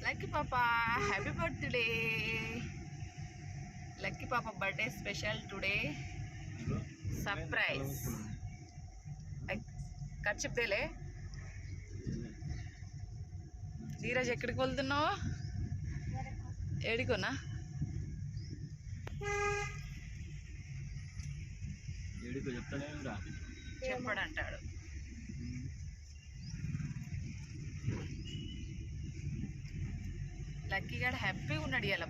Lucky Papa, happy birthday. Lucky Papa birthday special today. Surprise. Cut చెప్తేలే ధీరజ్ ఎక్కడికి వెళ్తున్నావు? ఏడికోనా? చెప్పడంటాడు. Lucky గారు హ్యాపీగా ఉన్నాడు. ఇలా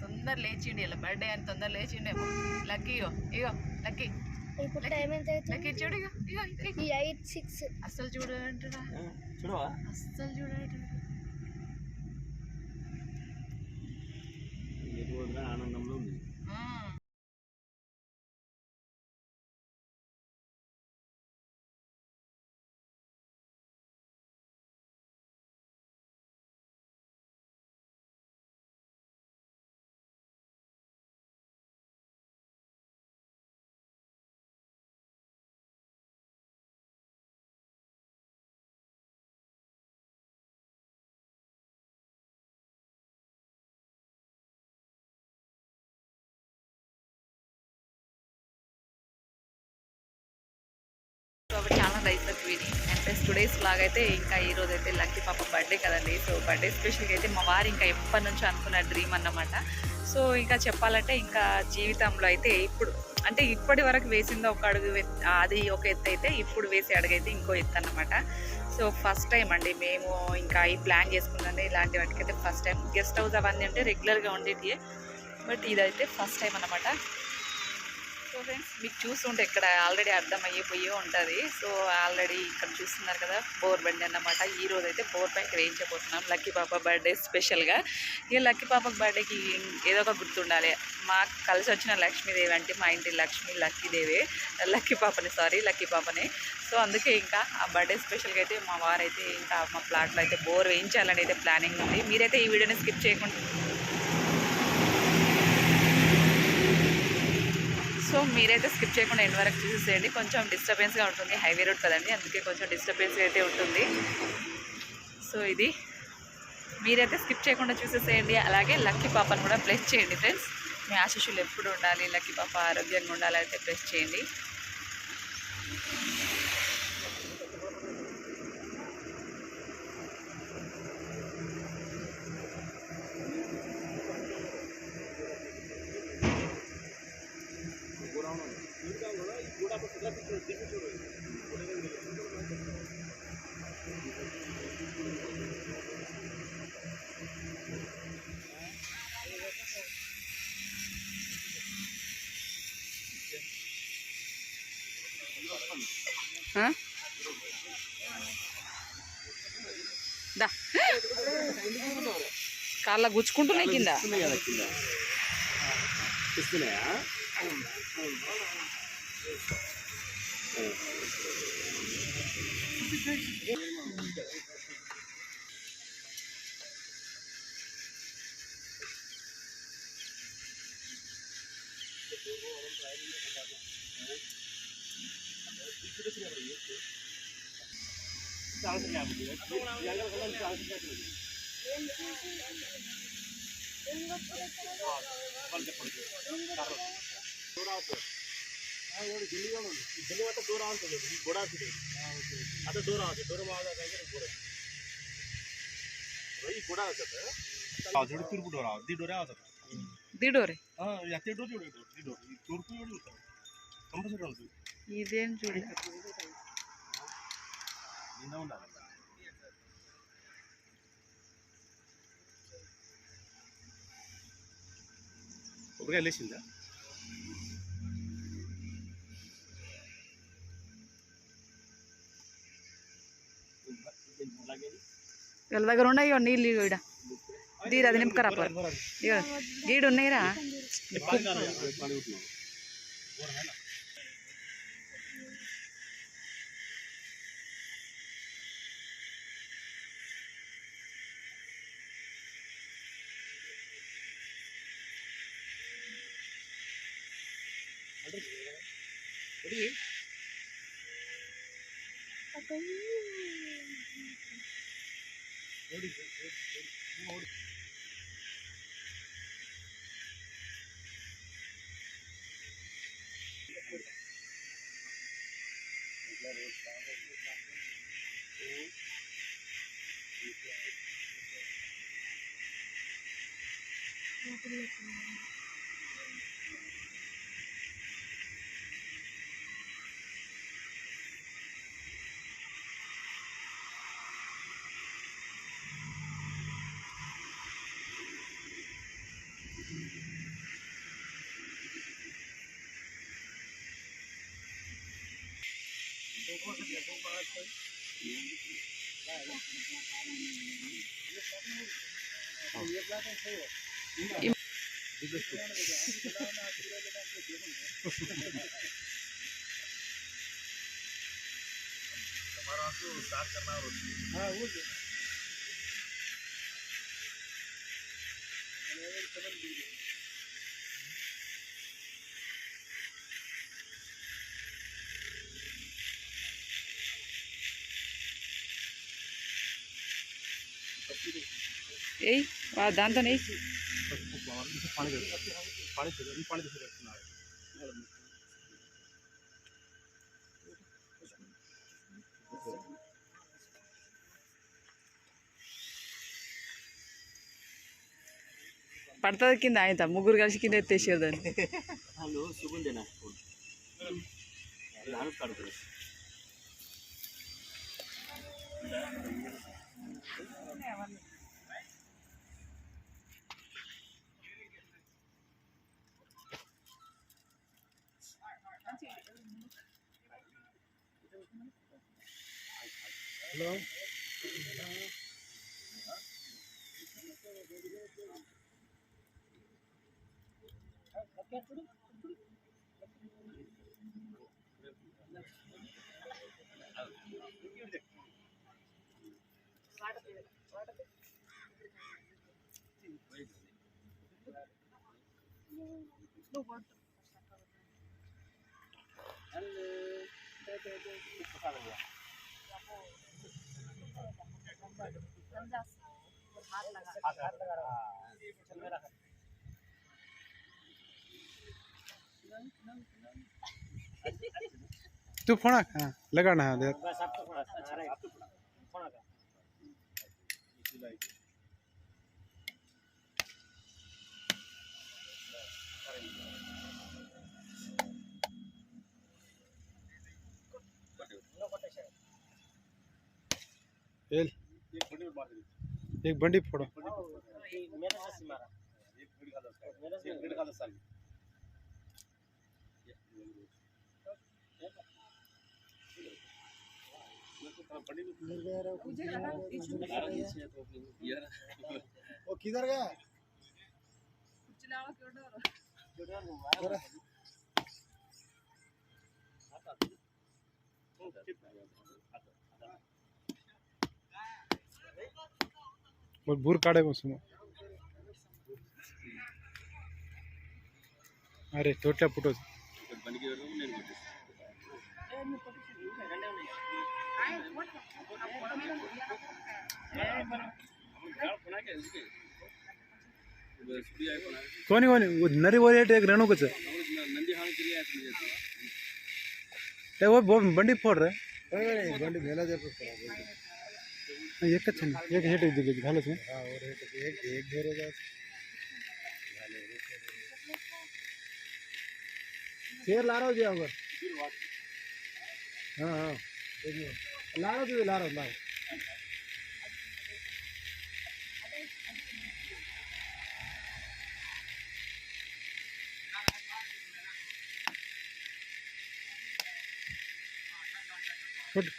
తొందర లేచిండి. ఇలా బర్త్డే అని తొందర లేచిండేమో. లక్కీ ఇగో లక్కీ ఇప్పుడు టైం ఎంత అవుతుంది? లక్కీ చూడు ఇగో 8:06. అస్సలు చూడంటాడా? చూడవా? అస్సలు చూడంటాడు. ఆనందంలో ఉంది. చాలా రైతులకు విని అండ్ ప్లస్ 2 days లాగైతే ఇంకా ఈరోజు అయితే లక్కీ పాప బర్త్డే కదండి. సో బర్త్డే స్పెషల్గా అయితే మా వారు ఇంకా ఎప్పటి నుంచో అనుకున్న డ్రీమ్ అన్నమాట. సో ఇంకా చెప్పాలంటే ఇంకా జీవితంలో అయితే ఇప్పుడు అంటే ఇప్పటి వరకు వేసిందో ఒక అడుగు, అది ఒక ఎత్తు అయితే ఇప్పుడు వేసే అడుగు అయితే ఇంకో ఎత్తు అన్నమాట. సో ఫస్ట్ టైం అండి మేము ఇంకా ఈ ప్లాన్ చేసుకున్నది. ఇలాంటి వాటికైతే ఫస్ట్ టైం. గెస్ట్ హౌస్ అవన్నీ అంటే రెగ్యులర్గా ఉండేవి, బట్ ఇదైతే ఫస్ట్ టైం అన్నమాట. సో ఫ్రెండ్స్ మీకు చూస్తుంటే ఇక్కడ ఆల్రెడీ అర్థమయ్యిపోయే ఉంటుంది. సో ఆల్రెడీ ఇక్కడ చూస్తున్నారు కదా బోర్ బండి అన్నమాట. ఈరోజు అయితే బోర్ పైకి వేయించబోతున్నాం లక్కీ పాప బర్త్డే స్పెషల్గా. ఇక లక్కీ పాప బర్త్డేకి ఏదో ఒక గుర్తుండాలి. మాకు కలిసి వచ్చిన లక్ష్మీదేవి అంటే మా ఇంటి లక్కీదేవి లక్కీ పాపని. సో అందుకే ఇంకా ఆ బర్త్డే స్పెషల్గా అయితే మా వారైతే ఇంకా మా ప్లాట్లో అయితే బోర్ వేయించాలని అయితే ప్లానింగ్ ఉంది. మీరైతే ఈ వీడియోని స్కిప్ చేయకుండా ఎండ్ వరకు చూసేయండి. కొంచెం డిస్టర్బెన్స్గా ఉంటుంది, హైవే రోడ్ కదండి, అందుకే కొంచెం డిస్టర్బెన్స్గా అయితే ఉంటుంది. సో ఇది మీరైతే స్కిప్ చేయకుండా చూసేసేయండి. అలాగే లక్కీ పాపను కూడా బ్లెస్ చేయండి ఫ్రెండ్స్. మీ ఆశీస్సులు ఎప్పుడు ఉండాలి, లక్కీ పాప ఆరోగ్యంగా ఉండాలి అయితే బ్లెస్ చేయండి. కాళ్ళ గుచ్చుకుంటున్నాయి కింద. ఇదేం చూడు వెళ్ళేసిందా? వీళ్ళ దగ్గర ఉన్నాయి నీళ్ళు ఈడ దీరు అది నింపుకరా గీడు ఉన్నాయిరా. ఏయ్ దాంతో నెయ్యి పడుతుంది కింద ఆయన ముగ్గురు కలిసి కింద ఎత్తేసేదాన్ని వాళ్ళు సుగుందేనా కడుతుంది హలో तू फोड़ा हाँ लगाना है देख एक बंडी फोड़ो वो किधर गया और बूर काढ़े उसमें अरे तोटला पुटो कोनी कोनी वो नरी वो रेट एक रेणु कुछ वो बंडी फोड़ रहे बंडी मेला जब एक एक हेट घालो से हां और एक एक घेरे जा शेर ला रहा हो अगर हां हां ला रहा गुड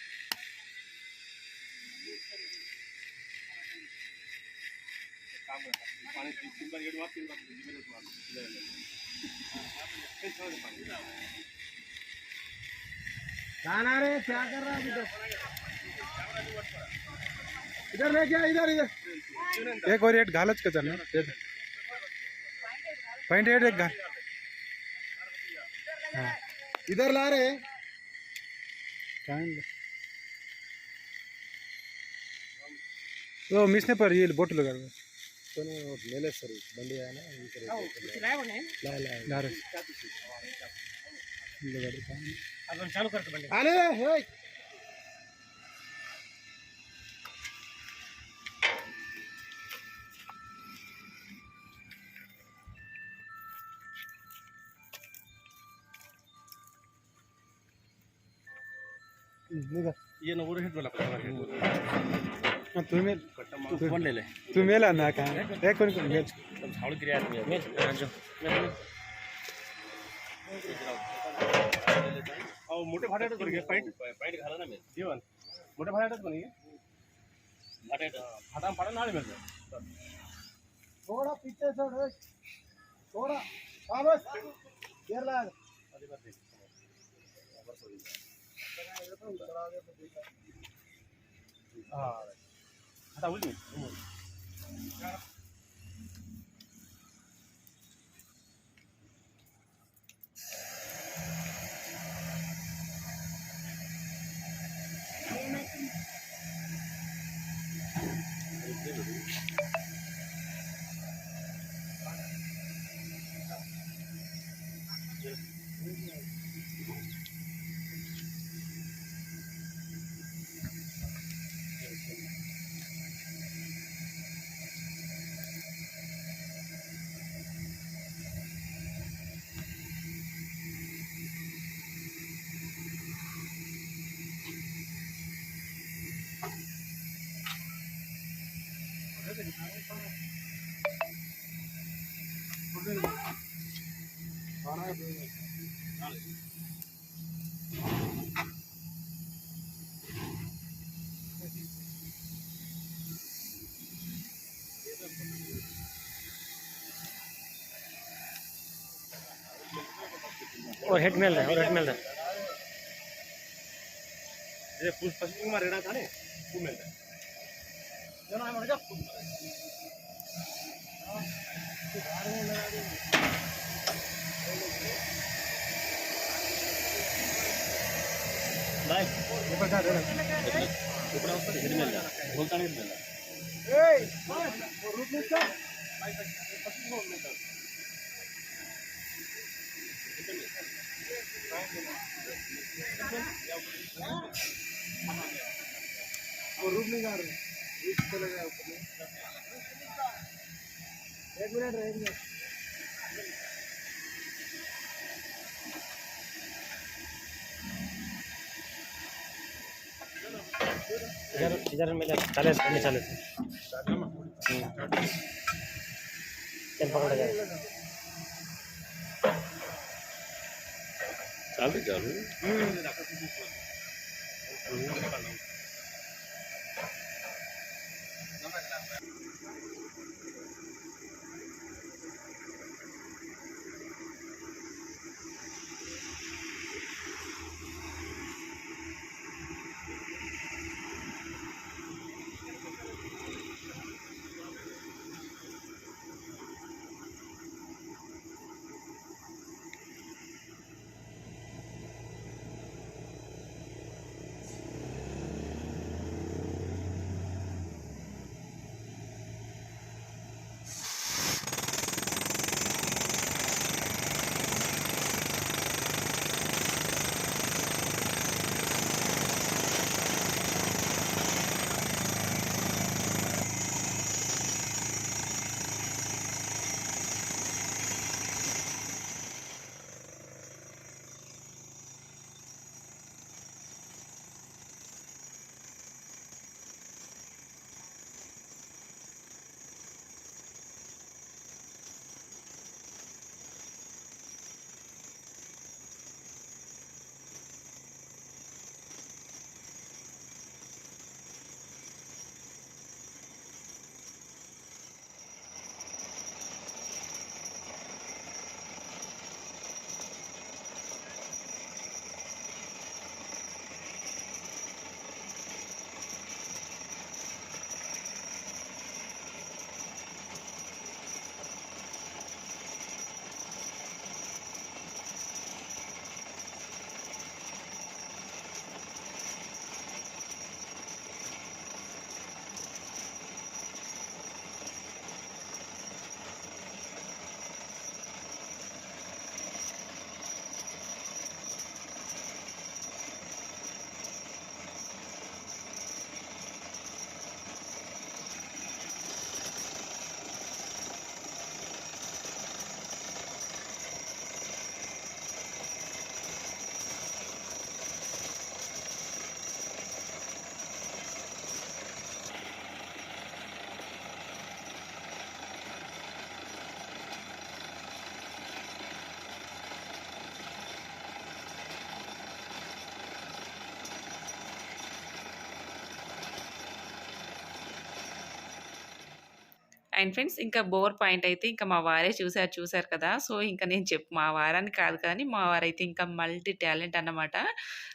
खाना रे क्या कर रहा है इधर ले क्या इधर इधर एक और रेट घालच का चलना पॉइंट रेट एक घाल हाँ इधर ला रहे वो मिसने पर ये बोट लगा हुआ पण मेले सर बंडी आहे ना इकडे ला रहे लगा रहे आपण चालू करतो बंडी अरे हे निघा ये ना वर हेड मला तुम्ही तू बोललेले तू मेला ना का एक कोणी कोणी मेल झाड क्रिया आहे राजू अहो मोठे भाड्यातच बरं पाईट पाईट घाला ना मी जेवण मोठे भाड्यातच पण भाड्यात फाटा फाटा नाळे मिळतं थोड़ा पीछे छोड़ थोड़ा हाँ बस केरला हां आता बोल मी और हेड मेल है और हेड मेल है ये पुश पश्चिम में रेडा था ने फुल मेल है जना है मर बाय ऊपर का ऊपर ऊपर हेड मेल है बोलता नहीं मेल है ए रूट में क्या पश्चिम में मेल और रूप नहीं जा रहे रूप चले गया ऊपर में एक मिनट रह गया इधर में चाले चाले चल पकड़ जा चालू चालू అండ్ ఫ్రెండ్స్ ఇంకా బోర్ పాయింట్ అయితే ఇంకా మా వారే చూసారు కదా! సో, ఇంకా నేను మా వారని కాదు కానీ, మా వారైతే ఇంకా మల్టీ టాలెంట్ అన్నమాట.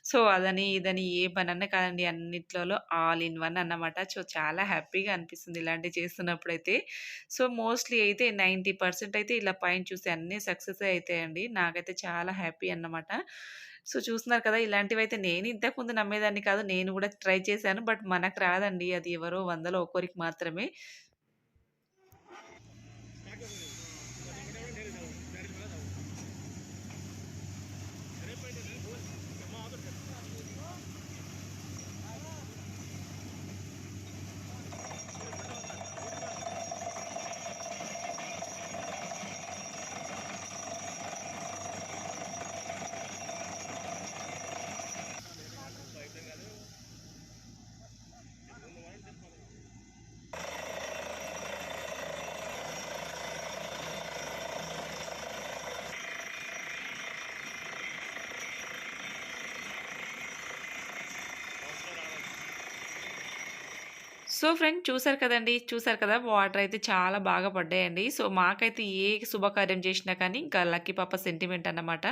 సో, అదని, ఇదని ఏ పనన్నా కాదండి అన్నిట్లలో ఆల్ ఇన్ వన్ అన్నమాట. సో, చాలా హ్యాపీగా అనిపిస్తుంది ఇలాంటివి చేస్తున్నప్పుడైతే. సో, మోస్ట్‌లీ అయితే 90% అయితే ఇలా పైన చూసి అన్నీ సక్సెసే అయితాయండి. నాకైతే చాలా హ్యాపీ అన్నమాట. సో, చూస్తున్నారు కదా! ఇలాంటివైతే నేను ఇంతకుముందు నమ్మేదాన్ని కాదు. నేను గూడా ట్రై చేశాను. బట్ మనకు రాదండి. అది ఎవరో 100లో ఒక్కరికి మాత్రమే. సో ఫ్రెండ్ చూసారు కదండీ! చూసారు కదా! వాటర్ అయితే చాలా బాగా పడ్డాయండి. సో మాకైతే ఏ శుభకార్యం చేసినా కానీ ఇంకా లక్కీ పాప సెంటిమెంట్ అన్నమాట.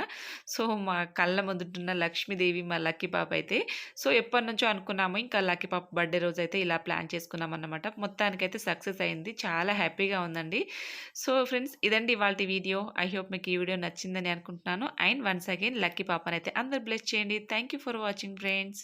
సో మా కళ్ళ ముందుటున్న లక్ష్మీదేవి మా లక్కీ పాప అయితే. సో ఎప్పటినుంచో అనుకున్నాము ఇంకా లక్కీ పాప బర్త్‌డే రోజైతే ఇలా ప్లాన్ చేసుకున్నామన్నమాట. మొత్తానికైతే సక్సెస్ అయింది. చాలా హ్యాపీగా ఉందండి. సో ఫ్రెండ్స్ ఇదండి ఇవాల్టి వీడియో. ఐ హోప్ మీకు ఈ వీడియో నచ్చిందని అనుకుంటున్నాను. అండ్ వన్స్ అగైన్ లక్కీ పాపనైతే అందరూ బ్లెస్ చేయండి. Thank you for watching friends.